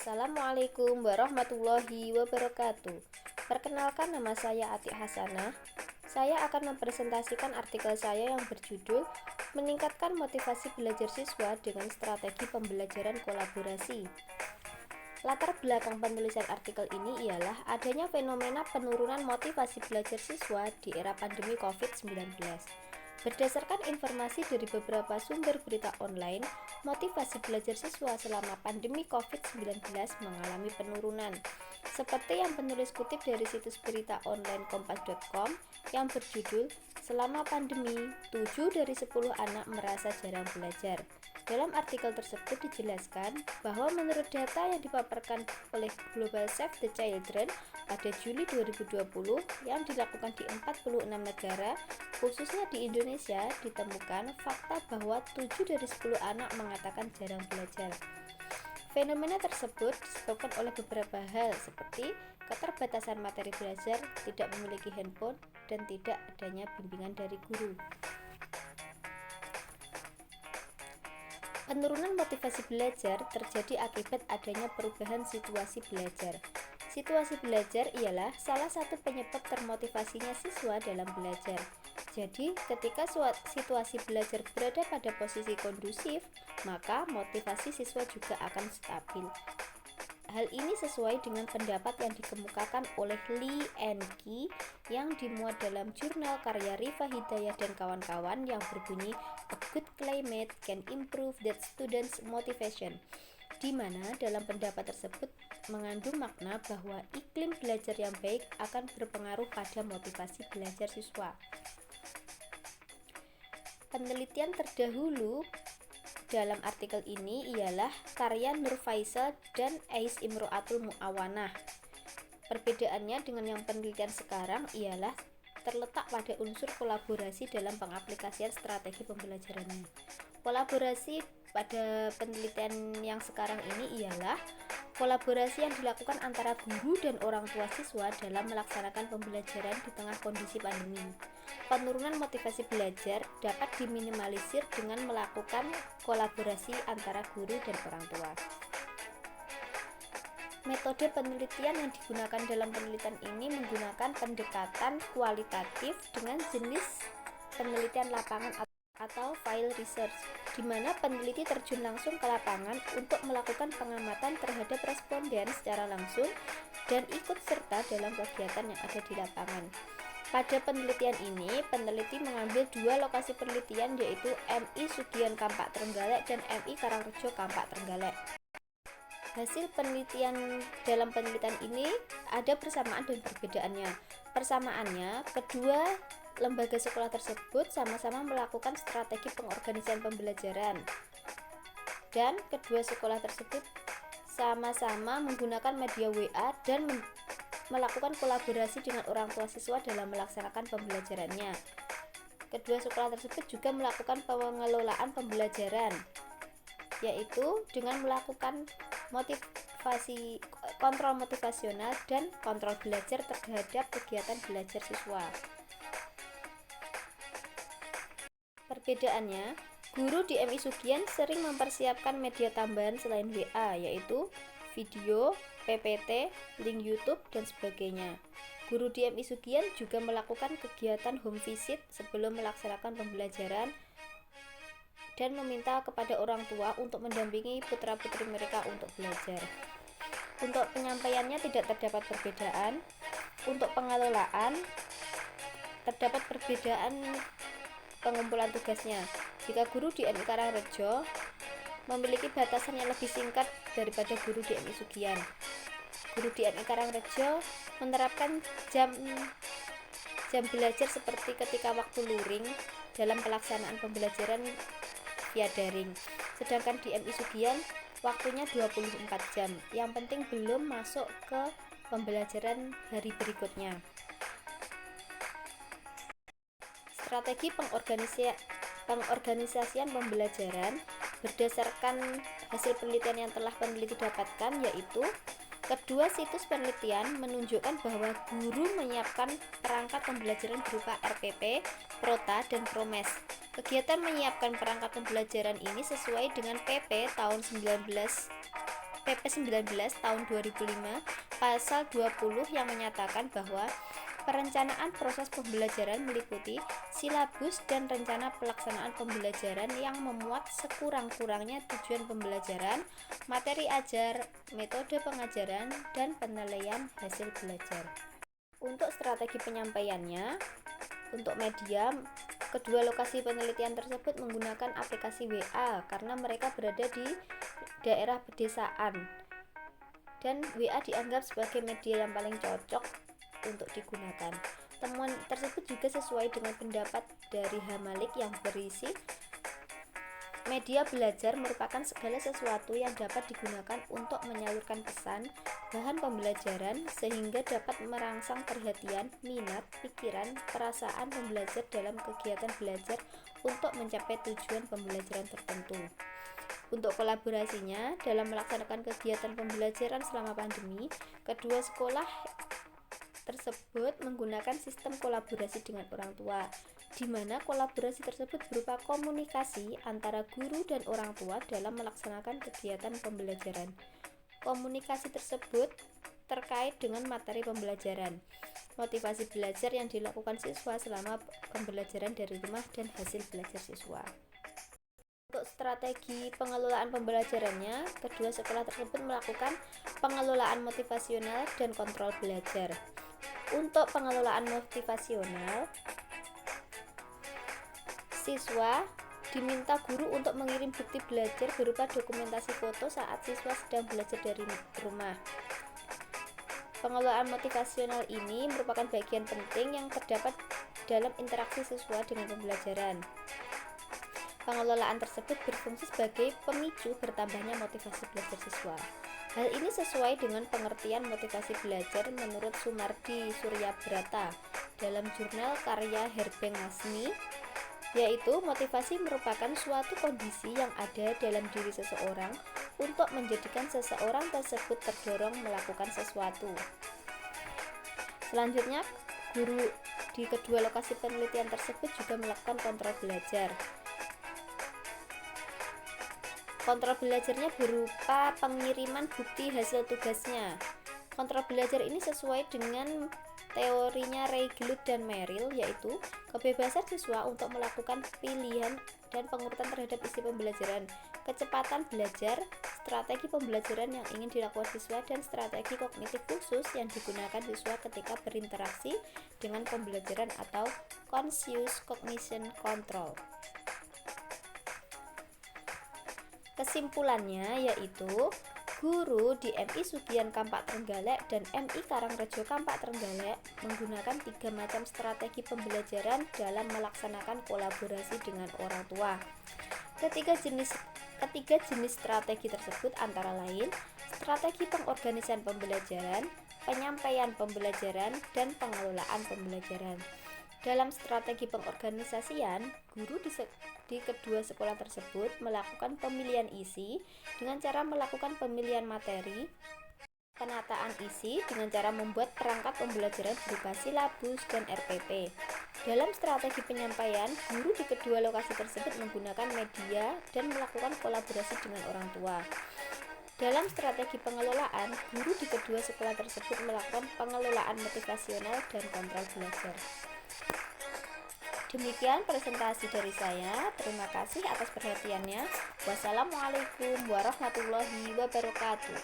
Assalamualaikum warahmatullahi wabarakatuh. Perkenalkan, nama saya Atik Hasanah. Saya akan mempresentasikan artikel saya yang berjudul Meningkatkan Motivasi Belajar Siswa dengan Strategi Pembelajaran Kolaborasi. Latar belakang penulisan artikel ini ialah adanya fenomena penurunan motivasi belajar siswa di era pandemi COVID-19. Berdasarkan informasi dari beberapa sumber berita online, motivasi belajar siswa selama pandemi COVID-19 mengalami penurunan. Seperti yang penulis kutip dari situs berita online kompas.com yang berjudul Selama pandemi, 7 dari 10 anak merasa jarang belajar. Dalam artikel tersebut dijelaskan bahwa menurut data yang dipaparkan oleh Global Save the Children pada Juli 2020 yang dilakukan di 46 negara, khususnya di Indonesia, ditemukan fakta bahwa 7 dari 10 anak mengatakan jarang belajar. Fenomena tersebut disebabkan oleh beberapa hal seperti keterbatasan materi belajar, tidak memiliki handphone, dan tidak adanya bimbingan dari guru. Penurunan motivasi belajar terjadi akibat adanya perubahan situasi belajar. Situasi belajar ialah salah satu penyebab termotivasinya siswa dalam belajar. Jadi, ketika situasi belajar berada pada posisi kondusif, maka motivasi siswa juga akan stabil. Hal ini sesuai dengan pendapat yang dikemukakan oleh Lee and Key yang dimuat dalam jurnal karya Rifa Hidayah dan kawan-kawan yang berbunyi A Good Climate Can Improve That Students' Motivation, di mana dalam pendapat tersebut mengandung makna bahwa iklim belajar yang baik akan berpengaruh pada motivasi belajar siswa. Penelitian terdahulu dalam artikel ini ialah karya Nur Faisal dan Ais Imro'atul Mu'awanah. Perbedaannya dengan yang penelitian sekarang ialah terletak pada unsur kolaborasi dalam pengaplikasian strategi pembelajarannya. Kolaborasi pada penelitian yang sekarang ini ialah kolaborasi yang dilakukan antara guru dan orang tua siswa dalam melaksanakan pembelajaran di tengah kondisi pandemi. Penurunan motivasi belajar dapat diminimalisir dengan melakukan kolaborasi antara guru dan orang tua. Metode penelitian yang digunakan dalam penelitian ini menggunakan pendekatan kualitatif dengan jenis penelitian lapangan atau field research, di mana peneliti terjun langsung ke lapangan untuk melakukan pengamatan terhadap responden secara langsung dan ikut serta dalam kegiatan yang ada di lapangan. Pada penelitian ini, peneliti mengambil dua lokasi penelitian yaitu MI Sugian Kampak Trenggalek dan MI Karangrejo Kampak Trenggalek. Hasil penelitian dalam penelitian ini ada persamaan dan perbedaannya. Persamaannya, kedua lembaga sekolah tersebut sama-sama melakukan strategi pengorganisasian pembelajaran, dan kedua sekolah tersebut sama-sama menggunakan media WA dan melakukan kolaborasi dengan orang tua siswa dalam melaksanakan pembelajarannya. Kedua sekolah tersebut juga melakukan pengelolaan pembelajaran, yaitu dengan melakukan kontrol motivasional dan kontrol belajar terhadap kegiatan belajar siswa. Perbedaannya, guru di MI Sugian sering mempersiapkan media tambahan selain WA, yaitu video, PPT, link YouTube, dan sebagainya. Guru di MI Sugian juga melakukan kegiatan home visit sebelum melaksanakan pembelajaran dan meminta kepada orang tua untuk mendampingi putra-putri mereka untuk belajar. Untuk penyampaiannya tidak terdapat perbedaan. Untuk pengelolaan terdapat perbedaan pengumpulan tugasnya. Jika guru di MI Karangrejo memiliki batasan yang lebih singkat daripada guru di MI Sugian. Guru di MI Karangrejo menerapkan jam belajar seperti ketika waktu luring dalam pelaksanaan pembelajaran via daring. Sedangkan di MI Sugian waktunya 24 jam. Yang penting belum masuk ke pembelajaran hari berikutnya. Strategi pengorganisasian pembelajaran berdasarkan hasil penelitian yang telah peneliti dapatkan, yaitu kedua situs penelitian menunjukkan bahwa guru menyiapkan perangkat pembelajaran berupa RPP, Prota, dan Promes. Kegiatan menyiapkan perangkat pembelajaran ini sesuai dengan PP tahun PP 19 tahun 2005 pasal 20 yang menyatakan bahwa perencanaan proses pembelajaran meliputi silabus dan rencana pelaksanaan pembelajaran yang memuat sekurang-kurangnya tujuan pembelajaran, materi ajar, metode pengajaran, dan penilaian hasil belajar. Untuk strategi penyampaiannya, untuk media, kedua lokasi penelitian tersebut menggunakan aplikasi WA karena mereka berada di daerah pedesaan, dan WA dianggap sebagai media yang paling cocok untuk digunakan. Temuan tersebut juga sesuai dengan pendapat dari Hamalik yang berisi media belajar merupakan segala sesuatu yang dapat digunakan untuk menyalurkan pesan, bahan pembelajaran, sehingga dapat merangsang perhatian, minat, pikiran, perasaan pembelajar dalam kegiatan belajar untuk mencapai tujuan pembelajaran tertentu. Untuk kolaborasinya, dalam melaksanakan kegiatan pembelajaran selama pandemi, kedua sekolah tersebut menggunakan sistem kolaborasi dengan orang tua, di mana kolaborasi tersebut berupa komunikasi antara guru dan orang tua dalam melaksanakan kegiatan pembelajaran. Komunikasi tersebut terkait dengan materi pembelajaran, motivasi belajar yang dilakukan siswa selama pembelajaran dari rumah, dan hasil belajar siswa. Untuk strategi pengelolaan pembelajarannya, kedua sekolah tersebut melakukan pengelolaan motivasional dan kontrol belajar. Untuk pengelolaan motivasional, siswa diminta guru untuk mengirim bukti belajar berupa dokumentasi foto saat siswa sedang belajar dari rumah. Pengelolaan motivasional ini merupakan bagian penting yang terdapat dalam interaksi siswa dengan pembelajaran. Pengelolaan tersebut berfungsi sebagai pemicu bertambahnya motivasi belajar siswa. Hal ini sesuai dengan pengertian motivasi belajar menurut Sumardi Suryabrata dalam jurnal karya Herbeng Masni, yaitu motivasi merupakan suatu kondisi yang ada dalam diri seseorang untuk menjadikan seseorang tersebut terdorong melakukan sesuatu. Selanjutnya, guru di kedua lokasi penelitian tersebut juga melakukan kontrol belajar. Kontrol belajarnya berupa pengiriman bukti hasil tugasnya. Kontrol belajar ini sesuai dengan teorinya Reigelut dan Merrill, yaitu kebebasan siswa untuk melakukan pilihan dan pengurutan terhadap isi pembelajaran, kecepatan belajar, strategi pembelajaran yang ingin dilakukan siswa, dan strategi kognitif khusus yang digunakan siswa ketika berinteraksi dengan pembelajaran atau conscious cognition control. Kesimpulannya yaitu guru di MI Sugian Kampak Trenggalek dan MI Karangrejo Kampak Trenggalek menggunakan 3 macam strategi pembelajaran dalam melaksanakan kolaborasi dengan orang tua. Ketiga jenis strategi tersebut antara lain strategi pengorganisan pembelajaran, penyampaian pembelajaran, dan pengelolaan pembelajaran. Dalam strategi pengorganisasian, guru di kedua sekolah tersebut melakukan pemilihan isi dengan cara melakukan pemilihan materi, penataan isi dengan cara membuat perangkat pembelajaran berupa silabus dan RPP. Dalam strategi penyampaian, guru di kedua lokasi tersebut menggunakan media dan melakukan kolaborasi dengan orang tua. Dalam strategi pengelolaan, guru di kedua sekolah tersebut melakukan pengelolaan motivasional dan kontrol belajar. Demikian presentasi dari saya. Terima kasih atas perhatiannya. Wassalamualaikum warahmatullahi wabarakatuh.